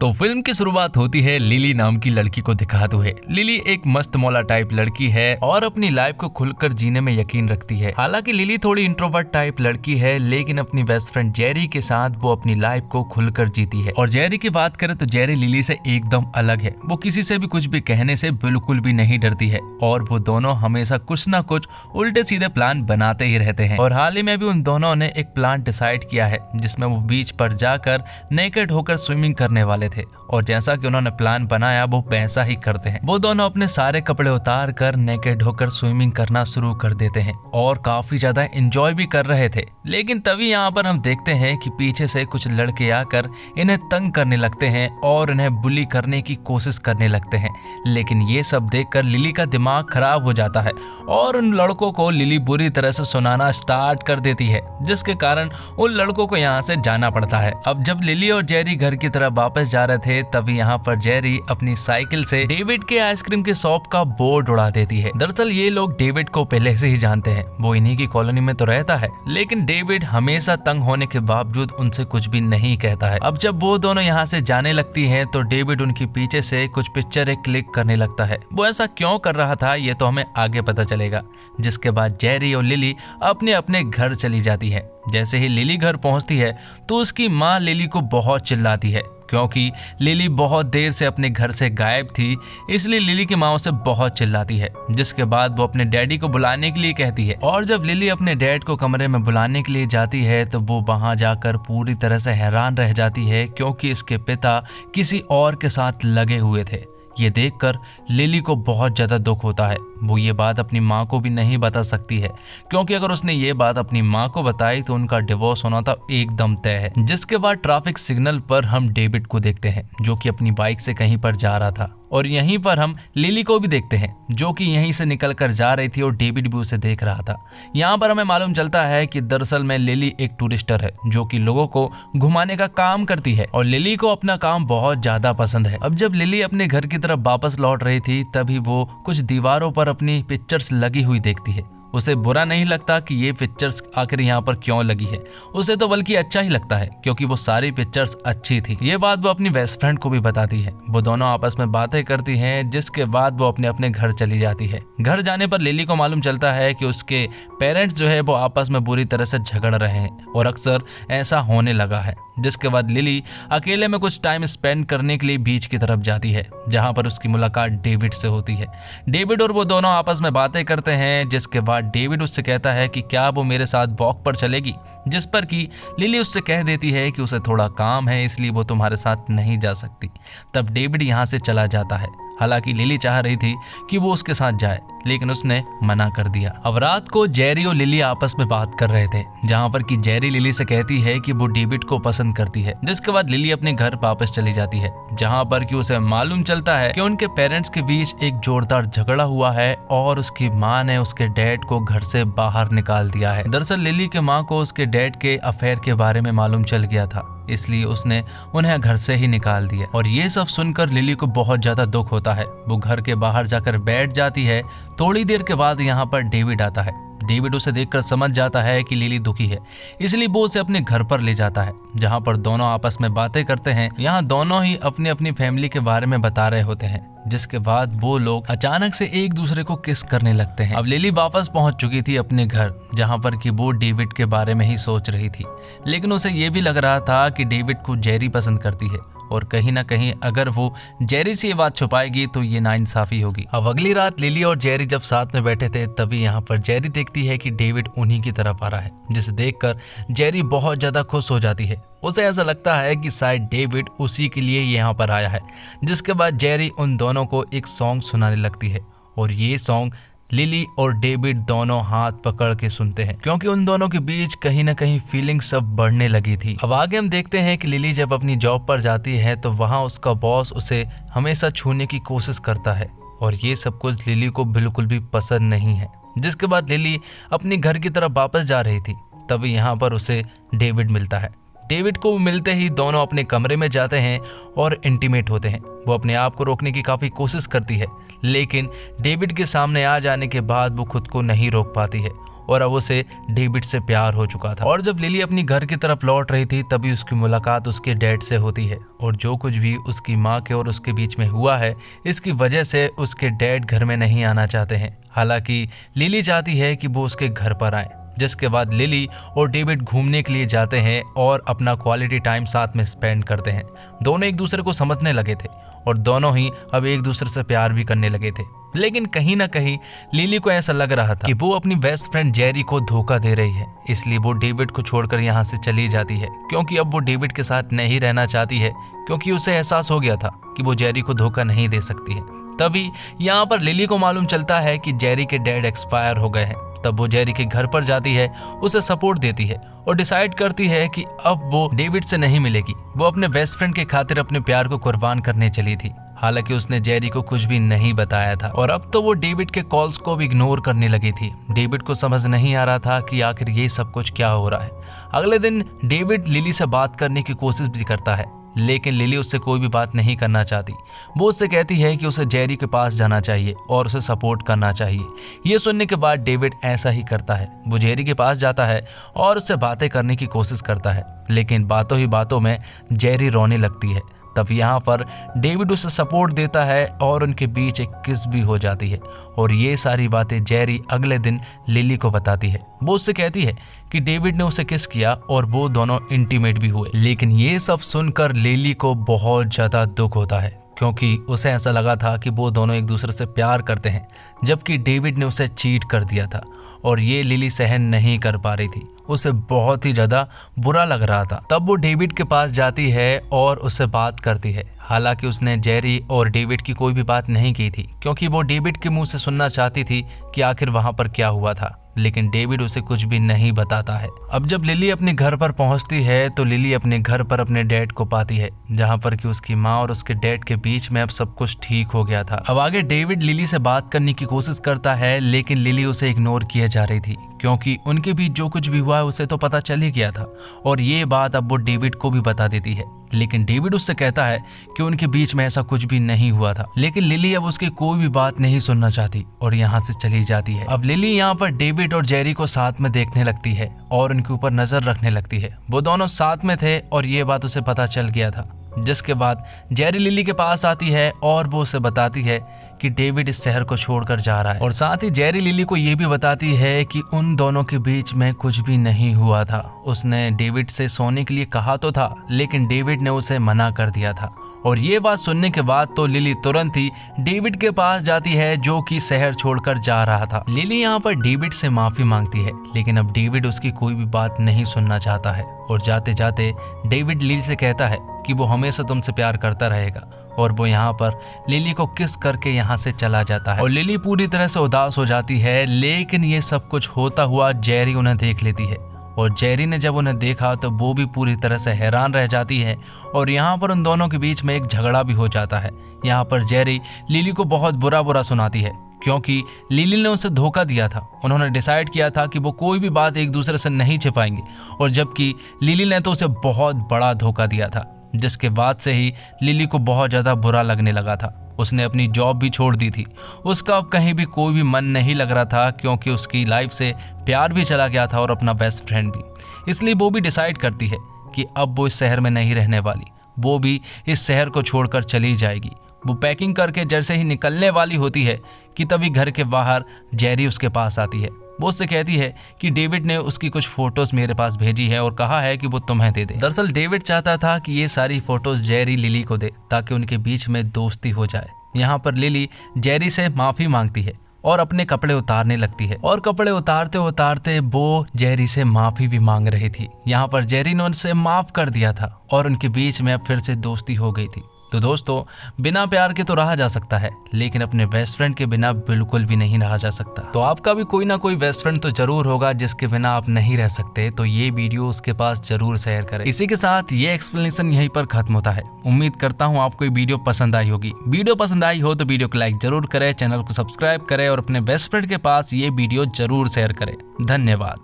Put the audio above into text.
तो फिल्म की शुरुआत होती है लिली नाम की लड़की को दिखाते हुए। लिली एक मस्त मौला टाइप लड़की है और अपनी लाइफ को खुलकर जीने में यकीन रखती है। हालांकि लिली थोड़ी इंट्रोवर्ट टाइप लड़की है, लेकिन अपनी बेस्ट फ्रेंड जेरी के साथ वो अपनी लाइफ को खुलकर जीती है। और जेरी की बात करें तो जेरी लिली से एकदम अलग है। वो किसी से भी कुछ भी कहने से बिल्कुल भी नहीं डरती है और वो दोनों हमेशा कुछ ना कुछ उल्टे सीधे प्लान बनाते ही रहते हैं। और हाल ही में भी उन दोनों ने एक प्लान डिसाइड किया है जिसमें वो बीच पर जाकर नेकेड होकर स्विमिंग करने वाले थे। और जैसा कि उन्होंने प्लान बनाया वो वैसा ही करते हैं। वो दोनों अपने सारे कपड़े उतार कर नेकेड होकर स्विमिंग करना शुरू कर देते हैं और काफी ज्यादा एंजॉय भी कर रहे थे। लेकिन तभी यहाँ पर हम देखते हैं कि पीछे से कुछ लड़के आकर इन्हें तंग करने लगते हैं और इन्हें बुली करने की कोशिश करने लगते हैं। लेकिन ये सब देखकर लिली का दिमाग खराब हो जाता है और उन लड़कों को लिली बुरी तरह से सुनाना स्टार्ट कर देती है, जिसके कारण उन लड़कों को यहाँ से जाना पड़ता है। अब जब लिली और जेरी घर की तरफ वापस जा रहे थे तभी यहाँ पर जेरी अपनी साइकिल से डेविड के आइसक्रीम के शॉप का बोर्ड उड़ा देती है। दरअसल ये लोग डेविड को पहले से ही जानते हैं, वो इन्हीं की कॉलोनी में तो रहता है, लेकिन डेविड हमेशा तंग होने के बावजूद उनसे कुछ भी नहीं कहता है। अब जब वो दोनों यहाँ से जाने लगती हैं तो डेविड उनके पीछे से कुछ पिक्चरें क्लिक करने लगता है। वो ऐसा क्यों कर रहा था ये तो हमें आगे पता चलेगा। जिसके बाद जेरी और लिली अपने अपने घर चली जाती है। जैसे ही लिली घर पहुंचती है तो उसकी माँ लिली को बहुत चिल्लाती है, क्योंकि लिली बहुत देर से अपने घर से गायब थी, इसलिए लिली की माँ उसे बहुत चिल्लाती है। जिसके बाद वो अपने डैडी को बुलाने के लिए कहती है। और जब लिली अपने डैड को कमरे में बुलाने के लिए जाती है तो वो वहां जाकर पूरी तरह से हैरान रह जाती है, क्योंकि इसके पिता किसी और के साथ लगे हुए थे। ये देखकर लिली को बहुत ज्यादा दुख होता है। वो ये बात अपनी माँ को भी नहीं बता सकती है, क्योंकि अगर उसने ये बात अपनी माँ को बताई तो उनका डिवोर्स होना तो एकदम तय है। जिसके बाद ट्रैफिक सिग्नल पर हम डेविड को देखते हैं जो कि अपनी बाइक से कहीं पर जा रहा था। और यहीं पर हम लिली को भी देखते हैं जो कि यहीं से निकल कर जा रही थी और डेविड भी उसे देख रहा था। यहाँ पर हमें मालूम चलता है कि दरअसल में लिली एक टूरिस्टर है जो कि लोगों को घुमाने का काम करती है और लिली को अपना काम बहुत ज्यादा पसंद है। अब जब लिली अपने घर की तरफ वापस लौट रही थी तभी वो कुछ दीवारों पर अपनी पिक्चर्स लगी हुई देखती है। उसे बुरा नहीं लगता कि ये पिक्चर्स आखिर यहाँ पर क्यों लगी है, उसे तो बल्कि अच्छा ही लगता है क्योंकि वो सारी पिक्चर्स अच्छी थी। ये बात वो अपनी बेस्ट फ्रेंड को भी बताती है। वो दोनों आपस में बातें करती हैं, जिसके बाद वो अपने अपने घर चली जाती है। घर जाने पर लिली को मालूम चलता है कि उसके पेरेंट्स जो है वो आपस में बुरी तरह से झगड़ रहे हैं और अक्सर ऐसा होने लगा है। जिसके बाद लिली अकेले में कुछ टाइम स्पेंड करने के लिए बीच की तरफ जाती है, जहाँ पर उसकी मुलाकात डेविड से होती है। डेविड और वो दोनों आपस में बातें करते हैं, जिसके बाद डेविड उससे कहता है कि क्या वो मेरे साथ वॉक पर चलेगी, जिस पर कि लिली उससे कह देती है कि उसे थोड़ा काम है इसलिए वो तुम्हारे साथ नहीं जा सकती। तब डेविड यहाँ से चला जाता है। हालांकि लिली चाह रही थी कि वो उसके साथ जाए, लेकिन उसने मना कर दिया। अब रात को जेरी और लिली आपस में बात कर रहे थे, जहाँ पर कि जेरी लिली से कहती है कि वो डेविड को पसंद करती है। जिसके बाद लिली अपने घर वापस चली जाती है, जहाँ पर कि उसे मालूम चलता है कि उनके पेरेंट्स के बीच एक जोरदार झगड़ा हुआ है और उसकी माँ ने उसके डैड को घर से बाहर निकाल दिया है। दरअसल लिली के माँ को उसके डैड के अफेयर के बारे में मालूम चल गया था, इसलिए उसने उन्हें घर से ही निकाल दिया। और ये सब सुनकर लिली को बहुत ज्यादा दुख होता है। वो घर के बाहर जाकर बैठ जाती है। थोड़ी देर के बाद यहाँ पर डेविड आता है। डेविड उसे देखकर समझ जाता है कि लिली दुखी है, इसलिए वो उसे अपने घर पर ले जाता है, जहाँ पर दोनों आपस में बातें करते हैं। यहाँ दोनों ही अपनी अपनी फैमिली के बारे में बता रहे होते हैं। जिसके बाद वो लोग अचानक से एक दूसरे को किस करने लगते हैं। अब लिली वापस पहुंच चुकी थी अपने घर, जहां पर कि वो डेविड के बारे में ही सोच रही थी, लेकिन उसे ये भी लग रहा था कि डेविड को जेरी पसंद करती है और कहीं ना कहीं अगर वो जेरी से ये बात छुपाएगी तो ये नाइंसाफी होगी। अब अगली रात लिली और जेरी जब साथ में बैठे थे तभी यहाँ पर जेरी देखती है कि डेविड उन्हीं की तरफ आ रहा है, जिसे देखकर जेरी बहुत ज्यादा खुश हो जाती है। उसे ऐसा लगता है कि शायद डेविड उसी के लिए यहाँ पर आया है। जिसके बाद जेरी उन दोनों को एक सॉन्ग सुनाने लगती है और ये सॉन्ग लिली और डेविड दोनों हाथ पकड़ के सुनते हैं, क्योंकि उन दोनों के बीच कहीं ना कहीं फीलिंग सब बढ़ने लगी थी। अब आगे हम देखते हैं कि लिली जब अपनी जॉब पर जाती है तो वहाँ उसका बॉस उसे हमेशा छूने की कोशिश करता है और ये सब कुछ लिली को बिल्कुल भी पसंद नहीं है। जिसके बाद लिली अपनी घर की तरफ वापस जा रही थी, तभी यहाँ पर उसे डेविड मिलता है। डेविड को मिलते ही दोनों अपने कमरे में जाते हैं और इंटीमेट होते हैं। वो अपने आप को रोकने की काफ़ी कोशिश करती है, लेकिन डेविड के सामने आ जाने के बाद वो खुद को नहीं रोक पाती है और अब उसे डेविड से प्यार हो चुका था। और जब लिली अपनी घर की तरफ लौट रही थी तभी उसकी मुलाकात उसके डैड से होती है और जो कुछ भी उसकी माँ के और उसके बीच में हुआ है इसकी वजह से उसके डैड घर में नहीं आना चाहते हैं। हालांकि लिली चाहती है कि वो उसके घर पर आए, जिसके बाद लिली और डेविड घूमने के लिए जाते हैं और अपना क्वालिटी टाइम साथ में स्पेंड करते हैं। दोनों एक दूसरे को समझने लगे थे और दोनों ही अब एक दूसरे से प्यार भी करने लगे थे। लेकिन कहीं ना कहीं लिली को ऐसा लग रहा था कि वो अपनी बेस्ट फ्रेंड जेरी को धोखा दे रही है, इसलिए वो डेविड को छोड़कर यहाँ से चली जाती है क्योंकि अब वो डेविड के साथ नहीं रहना चाहती है, क्योंकि उसे एहसास हो गया था कि वो जेरी को धोखा नहीं दे सकती है। तभी यहाँ पर लिली को मालूम चलता है कि जेरी के डैड एक्सपायर हो गए हैं। तब वो जेरी के घर पर जाती है, उसे सपोर्ट देती है और डिसाइड करती है कि अब वो डेविड से नहीं मिलेगी। वो अपने बेस्ट फ्रेंड के खातिर अपने प्यार को कुर्बान करने चली थी। हालांकि उसने जेरी को कुछ भी नहीं बताया था और अब तो वो डेविड के कॉल्स को भी इग्नोर करने लगी थी। डेविड को समझ नहीं आ रहा था कि आखिर ये सब कुछ क्या हो रहा है। अगले दिन डेविड लिली से बात करने की कोशिश भी करता है, लेकिन लिली उससे कोई भी बात नहीं करना चाहती। वो उससे कहती है कि उसे जेरी के पास जाना चाहिए और उसे सपोर्ट करना चाहिए। ये सुनने के बाद डेविड ऐसा ही करता है। वो जेरी के पास जाता है और उससे बातें करने की कोशिश करता है, लेकिन बातों ही बातों में जेरी रोने लगती है। तब यहाँ पर डेविड उसे सपोर्ट देता है और उनके बीच एक किस भी हो जाती है और ये सारी बातें जेरी अगले दिन लिली को बताती है। वो उससे कहती है कि डेविड ने उसे किस किया और वो दोनों इंटीमेट भी हुए। लेकिन ये सब सुनकर लिली को बहुत ज्यादा दुख होता है, क्योंकि उसे ऐसा लगा था कि वो दोनों एक दूसरे से प्यार करते हैं, जबकि डेविड ने उसे चीट कर दिया था और ये लिली सहन नहीं कर पा रही थी। उसे बहुत ही ज्यादा बुरा लग रहा था। तब वो डेविड के पास जाती है और उससे बात करती है। हालांकि उसने जेरी और डेविड की कोई भी बात नहीं की थी, क्योंकि वो डेविड के मुंह से सुनना चाहती थी कि आखिर वहां पर क्या हुआ था, लेकिन डेविड उसे कुछ भी नहीं बताता है। अब जब लिली अपने घर पर पहुंचती है तो लिली अपने घर पर अपने डैड को पाती है, जहां पर कि उसकी माँ और उसके डैड के बीच में अब सब कुछ ठीक हो गया था। अब आगे डेविड लिली से बात करने की कोशिश करता है, लेकिन लिली उसे इग्नोर किए जा रही थी, क्योंकि उनके बीच जो कुछ भी हुआ है उसे तो पता चल ही गया था और ये बात अब वो डेविड को भी बता देती है। लेकिन डेविड उससे कहता है कि उनके बीच में ऐसा कुछ भी नहीं हुआ था। लेकिन लिली अब उसकी कोई भी बात नहीं सुनना चाहती और यहाँ से चली जाती है। अब लिली यहाँ पर डेविड और जेरी को साथ में देखने लगती है और उनके ऊपर नजर रखने लगती है। वो दोनों साथ में थे और ये बात उसे पता चल गया था, जिसके बाद जेरी लिली के पास आती है और वो उसे बताती है कि डेविड इस शहर को छोड़कर जा रहा है और साथ ही जेरी लिली को ये भी बताती है कि उन दोनों के बीच में कुछ भी नहीं हुआ था। उसने डेविड से सोने के लिए कहा तो था, लेकिन डेविड ने उसे मना कर दिया था। और ये बात सुनने के बाद तो लिली तुरंत ही डेविड के पास जाती है, जो कि शहर छोड़कर जा रहा था। लिली यहाँ पर डेविड से माफी मांगती है, लेकिन अब डेविड उसकी कोई भी बात नहीं सुनना चाहता है और जाते जाते डेविड लिली से कहता है कि वो हमेशा तुमसे प्यार करता रहेगा और वो यहाँ पर लिली को किस करके यहाँ से चला जाता है। और लिली पूरी तरह से उदास हो जाती है, लेकिन ये सब कुछ होता हुआ जेरी उन्हें देख लेती है और जेरी ने जब उन्हें देखा तो वो भी पूरी तरह से हैरान रह जाती है और यहाँ पर उन दोनों के बीच में एक झगड़ा भी हो जाता है। यहाँ पर जेरी लिली को बहुत बुरा सुनाती है, क्योंकि लिली ने उसे धोखा दिया था। उन्होंने डिसाइड किया था कि वो कोई भी बात एक दूसरे से नहीं छिपाएंगे और जबकि लिली ने तो उसे बहुत बड़ा धोखा दिया था, जिसके बाद से ही लिली को बहुत ज़्यादा बुरा लगने लगा था। उसने अपनी जॉब भी छोड़ दी थी। उसका अब कहीं भी कोई भी मन नहीं लग रहा था, क्योंकि उसकी लाइफ से प्यार भी चला गया था और अपना बेस्ट फ्रेंड भी। इसलिए वो भी डिसाइड करती है कि अब वो इस शहर में नहीं रहने वाली, वो भी इस शहर को छोड़कर चली जाएगी। वो पैकिंग करके जैसे ही निकलने वाली होती है कि तभी घर के बाहर जेरी उसके पास आती है। वो उससे कहती है कि डेविड ने उसकी कुछ फोटोज मेरे पास भेजी है और कहा है कि वो तुम्हें दे दे। दरअसल डेविड चाहता था कि ये सारी फोटोज जेरी लिली को दे, ताकि उनके बीच में दोस्ती हो जाए। यहाँ पर लिली जेरी से माफी मांगती है और अपने कपड़े उतारने लगती है और कपड़े उतारते उतारते वो जेरी से माफी भी मांग रही थी। यहाँ पर जेरी ने उनसे माफ कर दिया था और उनके बीच में अब फिर से दोस्ती हो गई थी। तो दोस्तों, बिना प्यार के तो रहा जा सकता है, लेकिन अपने बेस्ट फ्रेंड के बिना बिल्कुल भी नहीं रहा जा सकता। तो आपका भी कोई ना कोई बेस्ट फ्रेंड तो जरूर होगा जिसके बिना आप नहीं रह सकते, तो ये वीडियो उसके पास जरूर शेयर करें। इसी के साथ ये एक्सप्लेनेशन यहीं पर खत्म होता है। उम्मीद करता हूँ आपको ये वीडियो पसंद आई होगी। वीडियो पसंद आई हो तो वीडियो को लाइक जरूर करें, चैनल को सब्सक्राइब करें और अपने बेस्ट फ्रेंड के पास ये वीडियो जरूर शेयर करें। धन्यवाद।